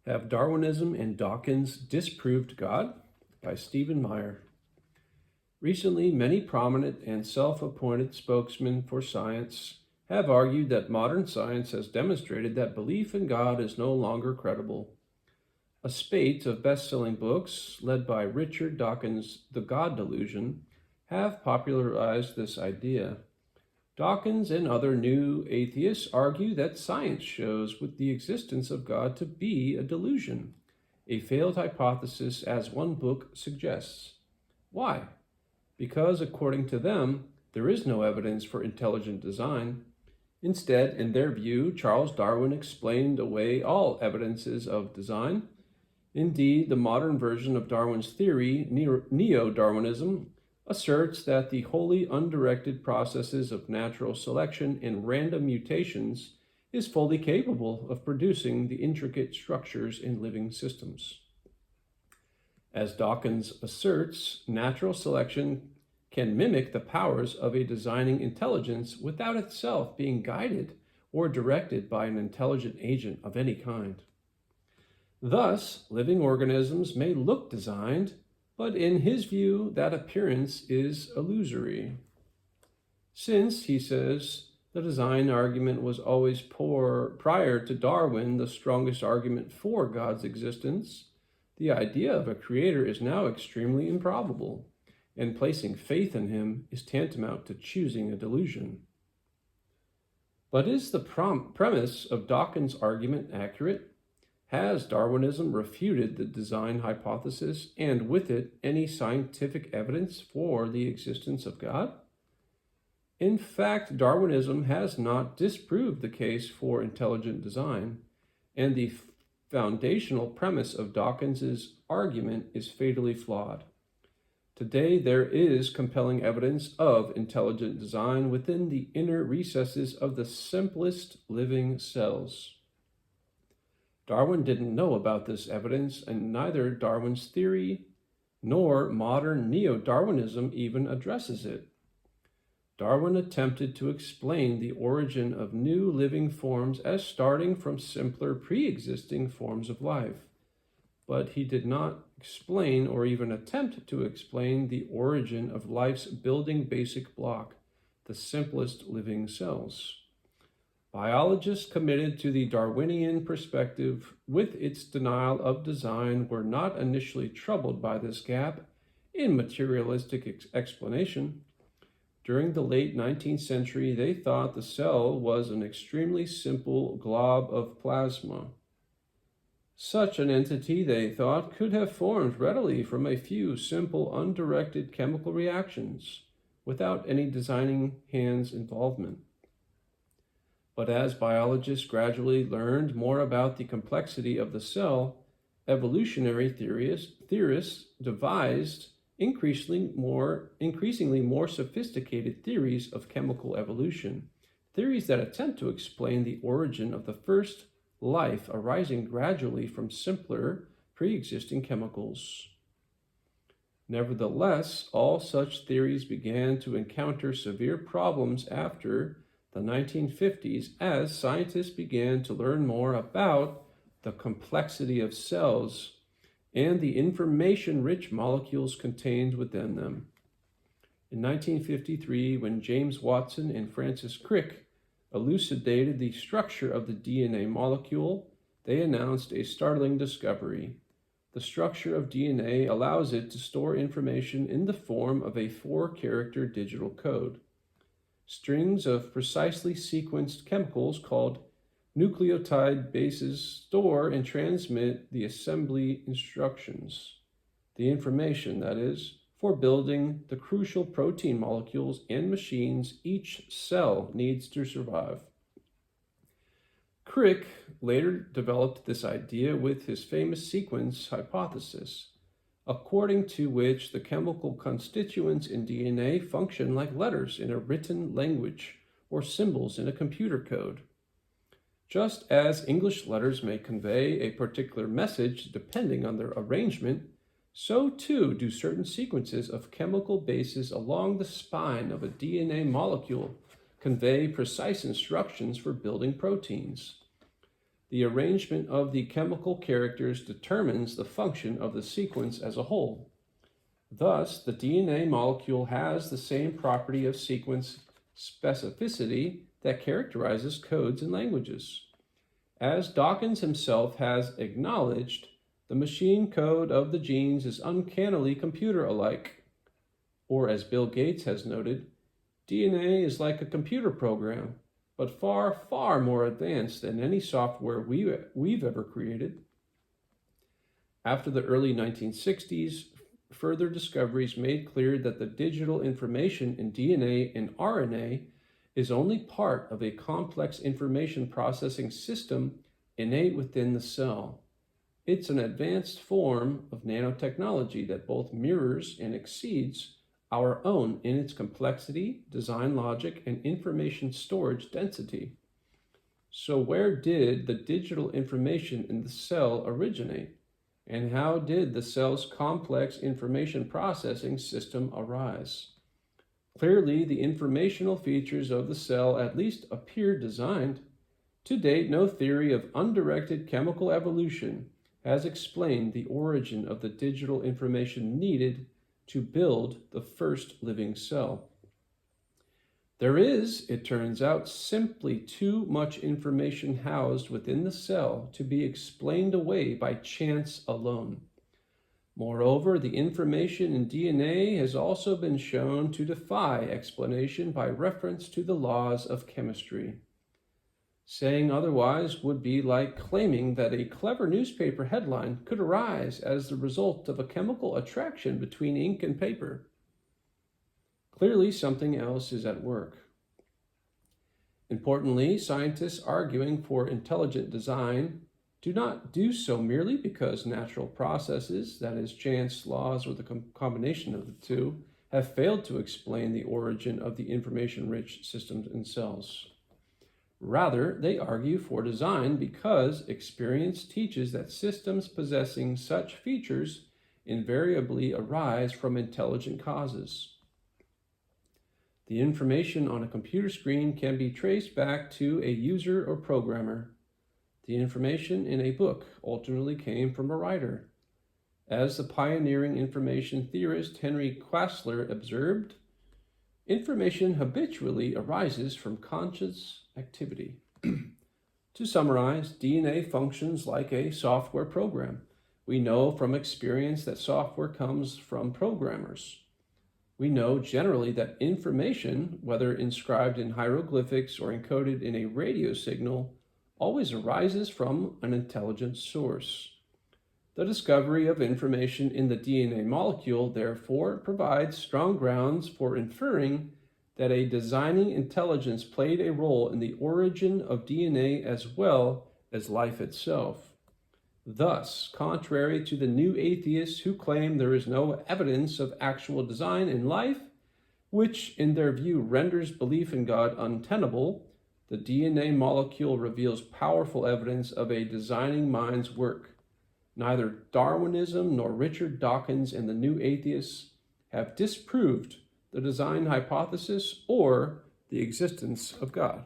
Have Darwinism and Dawkins disproved God? By Stephen Meyer. Recently, many prominent and self-appointed spokesmen for science have argued that modern science has demonstrated that belief in God is no longer credible. A spate of best-selling books, led by Richard Dawkins' The God Delusion, have popularized this idea. Dawkins and other new atheists argue that science shows with the existence of God to be a delusion, a failed hypothesis as one book suggests. Why? Because according to them, there is no evidence for intelligent design. Instead, in their view, Charles Darwin explained away all evidences of design. Indeed, the modern version of Darwin's theory, Neo-Darwinism, asserts that the wholly undirected processes of natural selection and random mutations is fully capable of producing the intricate structures in living systems. As Dawkins asserts, natural selection can mimic the powers of a designing intelligence without itself being guided or directed by an intelligent agent of any kind. Thus, living organisms may look designed, but in his view, that appearance is illusory. Since, he says, the design argument was always prior to Darwin the strongest argument for God's existence, the idea of a creator is now extremely improbable, and placing faith in him is tantamount to choosing a delusion. But is the premise of Dawkins' argument accurate? Has Darwinism refuted the design hypothesis and with it any scientific evidence for the existence of God? In fact, Darwinism has not disproved the case for intelligent design, and the foundational premise of Dawkins' argument is fatally flawed. Today, there is compelling evidence of intelligent design within the inner recesses of the simplest living cells. Darwin didn't know about this evidence, and neither Darwin's theory nor modern neo-Darwinism even addresses it. Darwin attempted to explain the origin of new living forms as starting from simpler pre-existing forms of life, but he did not explain or even attempt to explain the origin of life's building basic block, the simplest living cells. Biologists committed to the Darwinian perspective with its denial of design were not initially troubled by this gap in materialistic explanation. During the late 19th century, they thought the cell was an extremely simple glob of plasma. Such an entity, they thought, could have formed readily from a few simple, undirected chemical reactions without any designing hand's involvement. But as biologists gradually learned more about the complexity of the cell, evolutionary theorists devised increasingly more sophisticated theories of chemical evolution, theories that attempt to explain the origin of the first life arising gradually from simpler pre-existing chemicals. Nevertheless, all such theories began to encounter severe problems after the 1950s as scientists began to learn more about the complexity of cells and the information-rich molecules contained within them. In 1953, when James Watson and Francis Crick elucidated the structure of the DNA molecule, they announced a startling discovery. The structure of DNA allows it to store information in the form of a 4-character digital code. Strings of precisely sequenced chemicals called nucleotide bases store and transmit the assembly instructions, the information, that is, for building the crucial protein molecules and machines each cell needs to survive. Crick later developed this idea with his famous sequence hypothesis, according to which the chemical constituents in DNA function like letters in a written language or symbols in a computer code. Just as English letters may convey a particular message depending on their arrangement, so too do certain sequences of chemical bases along the spine of a DNA molecule convey precise instructions for building proteins. the arrangement of the chemical characters determines the function of the sequence as a whole. Thus, the DNA molecule has the same property of sequence specificity that characterizes codes and languages. As Dawkins himself has acknowledged, the machine code of the genes is uncannily computer-alike. Or as Bill Gates has noted, DNA is like a computer program, but far, far more advanced than any software we've ever created. After the early 1960s, further discoveries made clear that the digital information in DNA and RNA is only part of a complex information processing system innate within the cell. It's an advanced form of nanotechnology that both mirrors and exceeds our own in its complexity, design logic, and information storage density. So where did the digital information in the cell originate? And how did the cell's complex information processing system arise? Clearly, the informational features of the cell at least appear designed. To date, no theory of undirected chemical evolution has explained the origin of the digital information needed to build the first living cell. There is, it turns out, simply too much information housed within the cell to be explained away by chance alone. Moreover, the information in DNA has also been shown to defy explanation by reference to the laws of chemistry. Saying otherwise would be like claiming that a clever newspaper headline could arise as the result of a chemical attraction between ink and paper. Clearly, something else is at work. Importantly, scientists arguing for intelligent design do not do so merely because natural processes, that is, chance, laws, or the combination of the two, have failed to explain the origin of the information-rich systems in cells. Rather, they argue for design because experience teaches that systems possessing such features invariably arise from intelligent causes. The information on a computer screen can be traced back to a user or programmer. The information in a book ultimately came from a writer. As the pioneering information theorist Henry Quastler observed, information habitually arises from conscious activity. To summarize, DNA functions like a software program. We know from experience that software comes from programmers. We know generally that information, whether inscribed in hieroglyphics or encoded in a radio signal, always arises from an intelligent source. The discovery of information in the DNA molecule, therefore, provides strong grounds for inferring that a designing intelligence played a role in the origin of DNA as well as life itself. Thus, contrary to the new atheists who claim there is no evidence of actual design in life, which in their view renders belief in God untenable, the DNA molecule reveals powerful evidence of a designing mind's work. Neither Darwinism nor Richard Dawkins and the new atheists have disproved the design hypothesis or the existence of God.